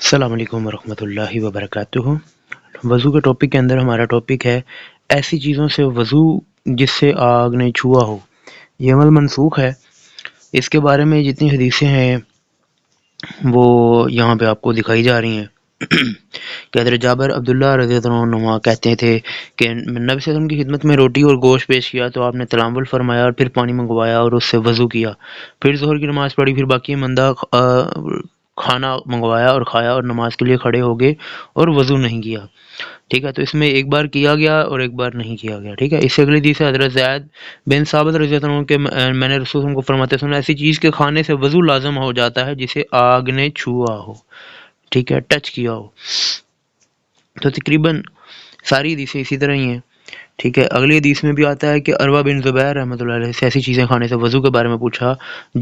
السلام علیکم ورحمۃ اللہ وبرکاتہ۔ وضو کے ٹاپک کے اندر ہمارا ٹاپک ہے ایسی چیزوں سے وضو جس سے آگ نے چھوا ہو۔ یہ عمل منسوخ ہے۔ اس کے بارے میں جتنی حدیثیں ہیں وہ یہاں پہ آپ کو دکھائی جا رہی ہیں کہ حضرت جابر عبداللہ رضی اللہ عنہ کہتے تھے کہ نبی صلی اللہ علیہ وسلم کی خدمت میں روٹی اور گوشت پیش کیا تو آپ نے تلامبل فرمایا اور پھر پانی منگوایا اور اس سے وضو کیا، پھر ظہر کی نماز پڑھی، پھر باقی مندہ کھانا منگوایا اور کھایا اور نماز کے لیے کھڑے ہو گئے اور وضو نہیں کیا۔ ٹھیک ہے، تو اس میں ایک بار کیا گیا اور ایک بار نہیں کیا گیا۔ ٹھیک ہے، اس سے اگلی حدیث ہے حضرت زید بن ثابت رضی اللہ عنہ کے میں نے رسول اللہ کو فرماتے سنا ایسی چیز کے کھانے سے وضو لازم ہو جاتا ہے جسے آگ نے چھوا ہو، ٹھیک ہے، ٹچ کیا ہو۔ تو تقریباً ساری حدیثیں اسی طرح ہی ہیں۔ ٹھیک ہے، اگلی حدیث میں بھی آتا ہے کہ عروہ بن زبیر رحمۃ اللہ علیہ سے ایسی چیزیں کھانے سے وضو کے بارے میں پوچھا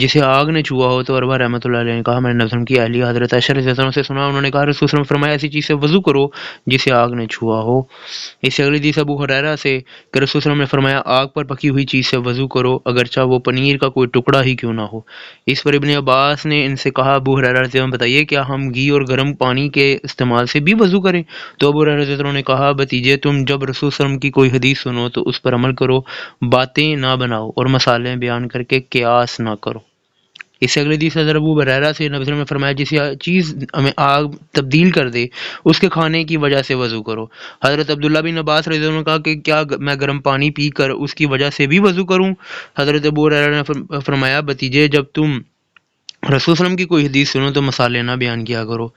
جسے آگ نے چھوا ہو، تو عروہ رحمۃ اللہ علیہ نے کہا میں نے نبی صلی اللہ علیہ وسلم کی اہلیہ حضرت عائشہ رضی اللہ عنہا سے سنا، انہوں نے کہا رسول صلی اللہ علیہ وسلم فرمایا ایسی چیز سے وضو کرو جسے آگ نے چھوا ہو۔ اس سے اگلی حدیث ابو ہریرہ سے کہ رسول صلی اللہ علیہ وسلم نے فرمایا آگ پر پکی ہوئی چیز سے وضو کرو اگرچہ وہ پنیر کا کوئی ٹکڑا ہی کیوں نہ ہو۔ اس پر ابن عباس نے ان سے کہا ابو ہریرہ رضی اللہ عنہ بتائیے کیا ہم گھی اور گرم پانی کے استعمال سے بھی وضو کریں؟ تو ابو ہریرہ رضی اللہ عنہ نے کہا بھتیجے تم جب رسول صلی اللہ علیہ وسلم کی کوئی حدیث سنو تو اس پر عمل کرو، باتیں نہ بناؤ اور مسالے بیان کر کے قیاس نہ کرو۔ اس سے اگلی حدیث حضرت ابو ہریرہ سے نبی صلی اللہ علیہ وسلم نے فرمایا جس چیز ہمیں آگ تبدیل کر دے اس کے کھانے کی وجہ سے وضو کرو۔ حضرت عبداللہ بن عباس رضی اللہ عنہ نے کہا کہ کیا میں گرم پانی پی کر اس کی وجہ سے بھی وضو کروں؟ حضرت ابو ہریرہ نے فرمایا بھتیجے جب تم رسول صلی اللہ علیہ وسلم کی کوئی حدیث سنو تو مسالے نہ بیان کیا کرو۔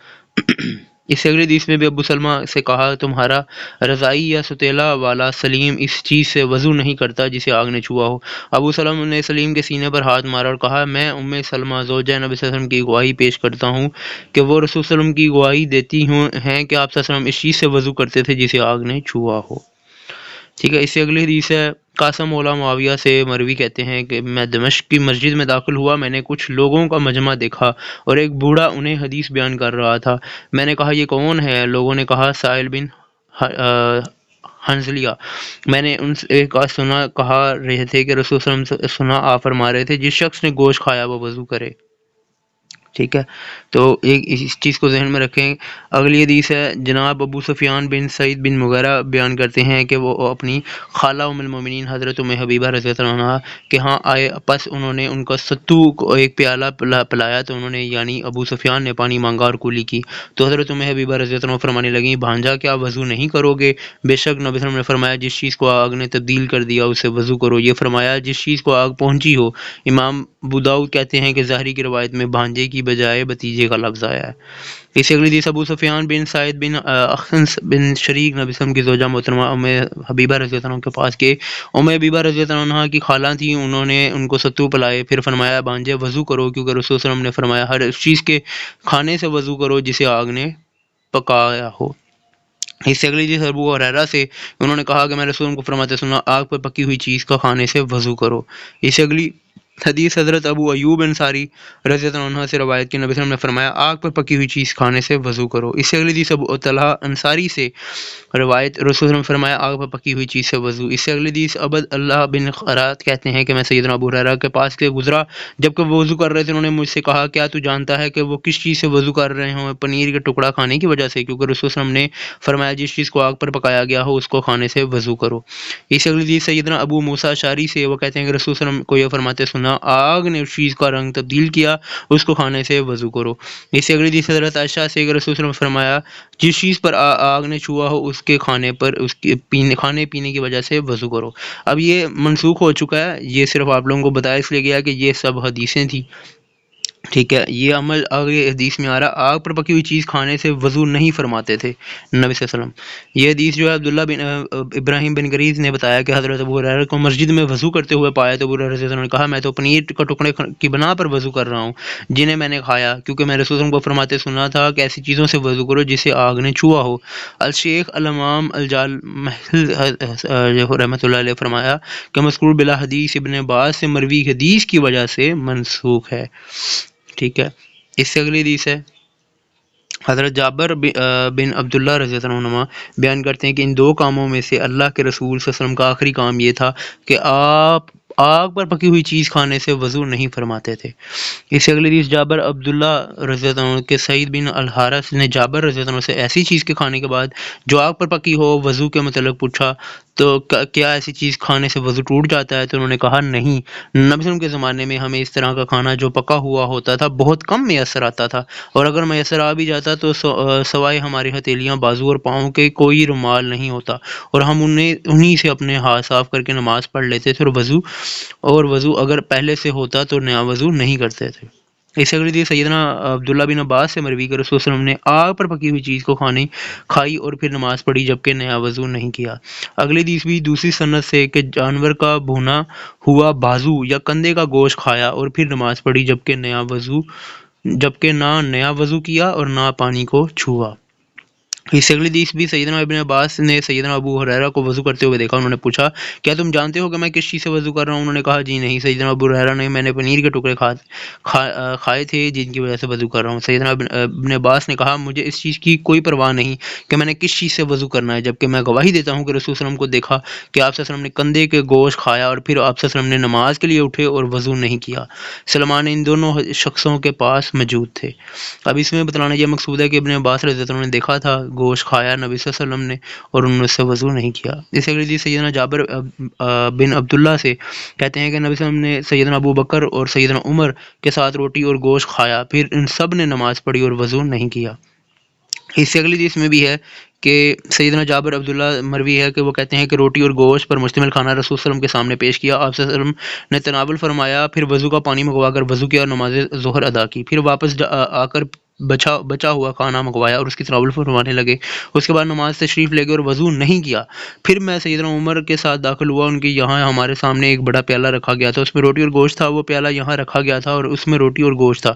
اس سے اگلی حدیث میں بھی ابو سلمہ سے کہا تمہارا رضائی یا ستیلا والا سلیم اس چیز سے وضو نہیں کرتا جسے آگ نے چھوا ہو۔ ابو سلمہ نے سلیم کے سینے پر ہاتھ مارا اور کہا میں ام سلمہ زوجہ نبی صلی اللہ علیہ وسلم کی گواہی پیش کرتا ہوں کہ وہ رسول صلی اللہ علیہ وسلم کی گواہی دیتی ہیں کہ آپ صلی اللہ علیہ وسلم اس چیز سے وضو کرتے تھے جسے آگ نے چھوا ہو۔ ٹھیک ہے، اس سے اگلی حدیث ہے قاسم مولا معاویہ سے مروی کہتے ہیں کہ میں دمشق کی مسجد میں داخل ہوا، میں نے کچھ لوگوں کا مجمع دیکھا اور ایک بوڑھا انہیں حدیث بیان کر رہا تھا۔ میں نے کہا یہ کون ہے؟ لوگوں نے کہا سائل بن حنظلیہ۔ میں نے ان سے کہا رہے تھے کہ رسول صلی اللہ علیہ وسلم سنا آپ فرما رہے تھے جس شخص نے گوشت کھایا وہ وضو کرے۔ ٹھیک ہے، تو ایک اس چیز کو ذہن میں رکھیں۔ اگلی حدیث ہے جناب ابو سفیان بن سعید بن مغیرہ بیان کرتے ہیں کہ وہ اپنی خالہ ام المومنین حضرت ام حبیبہ رضی اللہ عنہا کے ہاں آئے، پس انہوں نے ان کو ستو کو ایک پیالہ پلایا تو انہوں نے یعنی ابو سفیان نے پانی مانگا اور کولی کی، تو حضرت ام حبیبہ رضی اللہ عنہ فرمانے لگیں بھانجا کیا وضو نہیں کرو گے؟ بے شک نبی صلی اللہ علیہ وسلم نے فرمایا جس چیز کو آگ نے تبدیل کر دیا اسے وضو کرو، یہ فرمایا جس چیز کو آگ پہنچی ہو۔ امام ابو داؤد کہتے ہیں کہ ظاہری کی روایت میں بھانجے کی بجائے بتیجے کا لفظ آیا ہے۔ اس سے اگلی حدیث ابو سفیان بن سعید بن اخنس بن شریک نبی صلی اللہ علیہ وسلم کی زوجہ محترمہ ام حبیبہ رضی اللہ عنہ کے پاس کے ام حبیبہ رضی اللہ عنہ کی خالہ تھیں، انہوں نے ان کو ستو پلائے، پھر فرمایا بھانجے وضو کرو کیونکہ رسول صلی اللہ علیہ وسلم نے فرمایا ہر اس چیز کے کھانے سے وضو کرو جسے آگ نے پکایا ہو۔ اس سے اگلی چیز ابو ہریرہ سے انہوں نے کہا کہ میں رسول اللہ کو فرماتے سنا آگ پر پکی ہوئی چیز کا کھانے سے وضو کرو۔ اس سے اگلی حدیث حضرت ابو ایوب انصاری رضی اللہ عنہ سے روایت کی نبی صلی اللہ علیہ وسلم نے فرمایا آگ پر پکی ہوئی چیز کھانے سے وضو کرو۔ اس سے اگلی حدیث ابو طلحہ انصاری سے روایت رسول اللہ علیہ وسلم نے فرمایا آگ پر پکی ہوئی چیز سے وضو۔ اس سے اگلی حدیث عبد اللہ بن خرات کہتے ہیں کہ میں سیدنا ابو ہریرہ کے پاس سے گزرا جبکہ وہ وضو کر رہے تھے، انہوں نے مجھ سے کہا کیا تو جانتا ہے کہ وہ کس چیز سے وضو کر رہے ہوں؟ پنیر کا ٹکڑا کھانے کی وجہ سے، کیونکہ رسول صلی اللہ علیہ وسلم نے فرمایا جس چیز کو آگ پر پکایا گیا ہو اس کو کھانے سے وضو کرو۔ اس سے اگلی حدیث سیدنا ابو موسیٰ اشعری سے وہ کہتے ہیں کہ رسول صلی اللہ علیہ وسلم کو یہ فرماتے سنا آگ نے اس چیز کا رنگ تبدیل کیا اس کو کھانے سے وضو کرو۔ اس سے اگلی حدیث حضرت عائشہ سے کہ رسول صلی اللہ علیہ وسلم نے فرمایا جس چیز پر آگ نے چھوا ہو اس کے کھانے پر اس کے کھانے پینے کی وجہ سے وضو کرو۔ اب یہ منسوخ ہو چکا ہے، یہ صرف آپ لوگوں کو بتایا اس لیے گیا کہ یہ سب حدیثیں تھیں۔ ٹھیک ہے، یہ عمل آگے حدیث میں آ رہا آگ پر پکی ہوئی چیز کھانے سے وضو نہیں فرماتے تھے نبی صلی اللہ علیہ وسلم۔ یہ حدیث جو ہے عبداللہ بن ابراہیم بن گریز نے بتایا کہ حضرت ابو ہریرہ کو مسجد میں وضو کرتے ہوئے پایا تو ابو ہریرہ رضی اللہ عنہ نے کہا میں تو پنیر کا ٹکڑے کی بنا پر وضو کر رہا ہوں جنہیں میں نے کھایا، کیونکہ میں رسول اللہ کو فرماتے سنا تھا کہ ایسی چیزوں سے وضو کرو جسے آگ نے چھوا ہو۔ الشیخ الامام الجال محل رحمۃ اللہ علیہ فرمایا کہ مذکور بلا حدیث ابن عباس سے مروی حدیث کی وجہ سے منسوخ ہے۔ ٹھیک ہے، اس سے اگلی حدیث ہے حضرت جابر بن عبداللہ رضی اللہ عنہ بیان کرتے ہیں کہ ان دو کاموں میں سے اللہ کے رسول صلی اللہ علیہ وسلم کا آخری کام یہ تھا کہ آپ آگ پر پکی ہوئی چیز کھانے سے وضو نہیں فرماتے تھے۔ اس سے اگلی حدیث جابر عبداللہ رضی اللہ عنہ کے سعید بن الحارث نے جابر رضی اللہ عنہ سے ایسی چیز کے کھانے کے بعد جو آگ پر پکی ہو وضو کے متعلق پوچھا تو کیا ایسی چیز کھانے سے وضو ٹوٹ جاتا ہے؟ تو انہوں نے کہا نہیں، نبی صلی اللہ علیہ وسلم کے زمانے میں ہمیں اس طرح کا کھانا جو پکا ہوا ہوتا تھا بہت کم میسر آتا تھا، اور اگر میسر آ بھی جاتا تو سوائے ہماری ہتھیلیاں، بازو اور پاؤں کے کوئی رومال نہیں ہوتا، اور ہم انہی سے اپنے ہاتھ صاف کر کے نماز پڑھ لیتے تھے، اور وضو اگر پہلے سے ہوتا تو نیا وضو نہیں کرتے تھے۔ اس سے اگلی حدیث سیدنا عبداللہ بن عباس سے مروی کہ رسول صلی اللہ علیہ وسلم نے آگ پر پکی ہوئی چیز کو کھائی اور پھر نماز پڑھی جبکہ نیا وضو نہیں کیا۔ اگلی حدیث بھی دوسری سند سے کہ جانور کا بھونا ہوا بازو یا کندھے کا گوشت کھایا اور پھر نماز پڑھی جبکہ نہ نیا وضو کیا اور نہ پانی کو چھوا۔ اس سے اگلی حدیث بھی سیدنا ابن عباس نے سیدنا ابو ہریرہ کو وضو کرتے ہوئے دیکھا، انہوں نے پوچھا کیا تم جانتے ہو کہ میں کس چیز سے وضو کر رہا ہوں؟ انہوں نے کہا جی نہیں۔ سیدنا ابو ہریرہ نے میں نے پنیر کے ٹکڑے کھائے تھے جن کی وجہ سے وضو کر رہا ہوں۔ سیدنا ابن عباس نے کہا مجھے اس چیز کی کوئی پرواہ نہیں کہ میں نے کس چیز سے وضو کرنا ہے، جبکہ میں گواہی دیتا ہوں کہ رسول صلی اللہ علیہ وسلم کو دیکھا کہ آپ صلی اللہ علیہ وسلم نے کندھے کے گوشت کھایا اور پھر آپ صلی اللہ علیہ وسلم نے نماز کے لیے اٹھے اور وضو نہیں کیا۔ سلمان ان دونوں شخصوں کے پاس موجود تھے۔ اب اس میں بتلانا یہ مقصود ہے کہ ابن عباس رضی اللہ عنہ نے دیکھا تھا گوشت کھایا نبی صلی اللہ علیہ وسلم نے اور انہوں نے اس سے وضو نہیں کیا۔ اس اگلی حدیث سیدنا جابر بن عبداللہ سے کہتے ہیں کہ نبی صلی اللہ علیہ وسلم نے سیدنا ابو بکر اور سیدنا عمر کے ساتھ روٹی اور گوشت کھایا، پھر ان سب نے نماز پڑھی اور وضو نہیں کیا۔ اس سے اگلی حدیث میں بھی ہے کہ سیدنا جابر عبداللہ مروی ہے کہ وہ کہتے ہیں کہ روٹی اور گوشت پر مشتمل کھانا رسول صلی اللہ علیہ وسلم کے سامنے پیش کیا، آپ صلی اللہ علیہ وسلم نے تناول فرمایا، پھر وضو کا پانی منگوا کر وضو کیا اور نماز ظہر ادا کی، پھر واپس آ کر بچا ہوا کھانا منگوایا اور اس کی تناول فرمانے لگے، اس کے بعد نماز تشریف لے گئے اور وضو نہیں کیا۔ پھر میں سیدنا عمر کے ساتھ داخل ہوا، ان کے یہاں ہمارے سامنے ایک بڑا پیالہ رکھا گیا تھا، اس میں روٹی اور گوشت تھا، وہ پیالہ یہاں رکھا گیا تھا اور اس میں روٹی اور گوشت تھا۔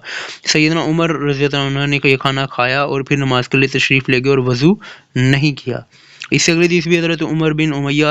سیدنا عمر رضی اللہ عنہ نے یہ کھانا کھایا اور پھر نماز کے لیے تشریف لے گئے اور وضو نہیں کیا۔ اس سے اگلی حدیث بھی حضرت عمر بن امیہ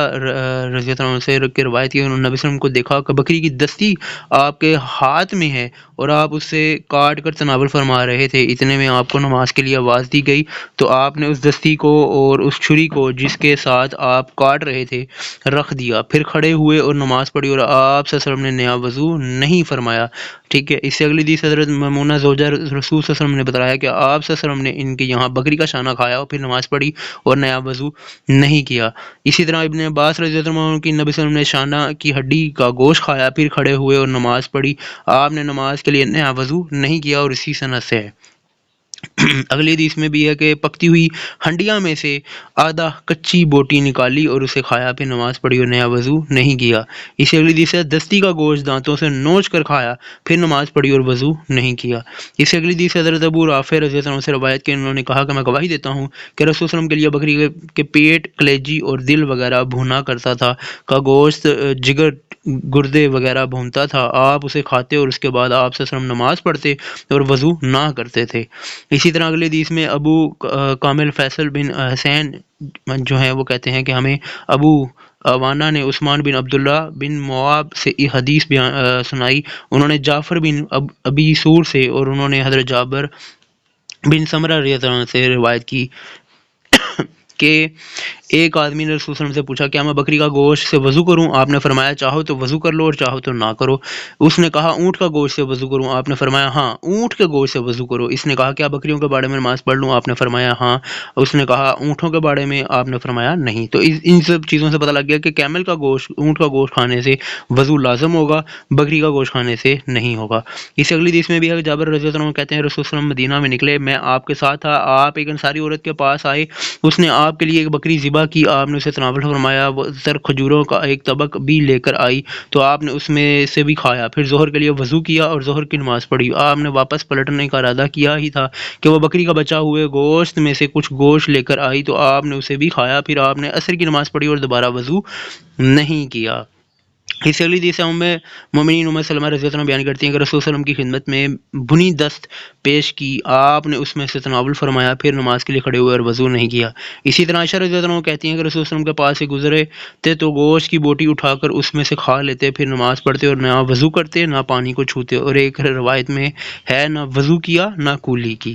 رضی اللہ عنہ سے روایت کی، انہوں نے نبی صلی اللہ علیہ وسلم کو دیکھا کہ بکری کی دستی آپ کے ہاتھ میں ہے اور آپ اس سے کاٹ کر تناول فرما رہے تھے، اتنے میں آپ کو نماز کے لیے آواز دی گئی تو آپ نے اس دستی کو اور اس چھری کو جس کے ساتھ آپ کاٹ رہے تھے رکھ دیا، پھر کھڑے ہوئے اور نماز پڑھی اور آپ صلی اللہ علیہ وسلم نے نیا وضو نہیں فرمایا۔ ٹھیک ہے۔ اس سے اگلی حدیث حضرت میمونہ زوجہ رسول صلی اللہ علیہ وسلم نے بتایا کہ آپ صلی اللہ علیہ وسلم نے ان کے یہاں بکری کا شانہ کھایا اور پھر نماز پڑھی اور نیا وضو نہیں کیا۔ اسی طرح ابن عباس رضی اللہ عنہ کی نبی صلی اللہ علیہ وسلم نے شانہ کی ہڈی کا گوشت کھایا، پھر کھڑے ہوئے اور نماز پڑھی، آپ نے نماز کے لیے نیا وضو نہیں کیا، اور اسی سند سے ہے۔ اگلی حدیث میں بھی ہے کہ پکتی ہوئی ہنڈیاں میں سے آدھا کچی بوٹی نکالی اور اسے کھایا، پھر نماز پڑھی اور نیا وضو نہیں کیا۔ اسی اگلی حدیث ہے دستی کا گوشت دانتوں سے نوچ کر کھایا، پھر نماز پڑھی اور وضو نہیں کیا۔ اسی اگلی حدیث حضرت ابو رافع رضی اللہ عنہ سے روایت کی، انہوں نے کہا کہ میں گواہی دیتا ہوں کہ رسول صلی اللہ علیہ وسلم کے لیے بکری کے پیٹ، کلیجی اور دل وغیرہ بھونا کرتا تھا، کا گوشت، جگر، گردے وغیرہ بھونتا تھا، آپ اسے کھاتے اور اس کے بعد آپ صلی اللہ علیہ وسلم نماز پڑھتے اور وضو نہ کرتے تھے۔ اسی طرح اگلے حدیث میں ابو کامل فیصل بن حسین جو ہیں وہ کہتے ہیں کہ ہمیں ابو عوانہ نے عثمان بن عبداللہ بن معاب سے یہ حدیث سنائی، انہوں نے جعفر بن ابی سور سے اور انہوں نے حضرت جابر بن سمرہ رضی اللہ عنہ سے روایت کی کہ ایک آدمی نے رسول صلی اللہ علیہ وسلم سے پوچھا کیا میں بکری کا گوشت سے وضو کروں؟ آپ نے فرمایا چاہو تو وضو کر لو اور چاہو تو نہ کرو۔ اس نے کہا اونٹ کا گوشت سے وضو کروں؟ آپ نے فرمایا ہاں اونٹ کے گوشت سے وضو کرو۔ اس نے کہا کیا بکریوں کے بارے میں نماز پڑھ لوں؟ آپ نے فرمایا ہاں۔ اس نے کہا اونٹوں کے بارے میں؟ آپ نے فرمایا نہیں۔ تو ان سب چیزوں سے پتہ لگ گیا کہ کیمل کا گوشت، اونٹ کا گوشت کھانے سے وضو لازم ہوگا، بکری کا گوشت کھانے سے نہیں ہوگا۔ اس اگلی حدیث میں بھی ہے جابر رضی اللہ عنہ کہتے ہیں رسول صلی اللہ علیہ وسلم مدینہ میں نکلے، میں آپ کے ساتھ تھا، آپ ایک انصاری عورت کے پاس آئے، اس نے آپ کے لیے ایک بکری ذبح کی، آپ نے اسے تناول فرمایا، وہ زر کھجوروں کا ایک طبق بھی لے کر آئی تو آپ نے اس میں سے بھی کھایا، پھر ظہر کے لیے وضو کیا اور ظہر کی نماز پڑھی۔ آپ نے واپس پلٹنے کا ارادہ کیا ہی تھا کہ وہ بکری کا بچا ہوئے گوشت میں سے کچھ گوشت لے کر آئی تو آپ نے اسے بھی کھایا، پھر آپ نے عصر کی نماز پڑھی اور دوبارہ وضو نہیں کیا۔ اس سے اگلی حدیث ام مومنین ام سلمہ رضی اللہ عنہ بیان کرتی ہیں کہ رسول صلی اللہ علیہ وسلم کی خدمت میں بھنی دست پیش کی، آپ نے اس میں سے تناول فرمایا، پھر نماز کے لیے کھڑے ہوئے اور وضو نہیں کیا۔ اسی طرح عائشہ رضی اللہ عنہ کہتی ہیں کہ رسول صلی اللہ علیہ وسلم کے پاس سے گزرے تھے تو گوشت کی بوٹی اٹھا کر اس میں سے کھا لیتے، پھر نماز پڑھتے اور نہ وضو کرتے نہ پانی کو چھوتے، اور ایک روایت میں ہے نہ وضو کیا نہ کولی کی۔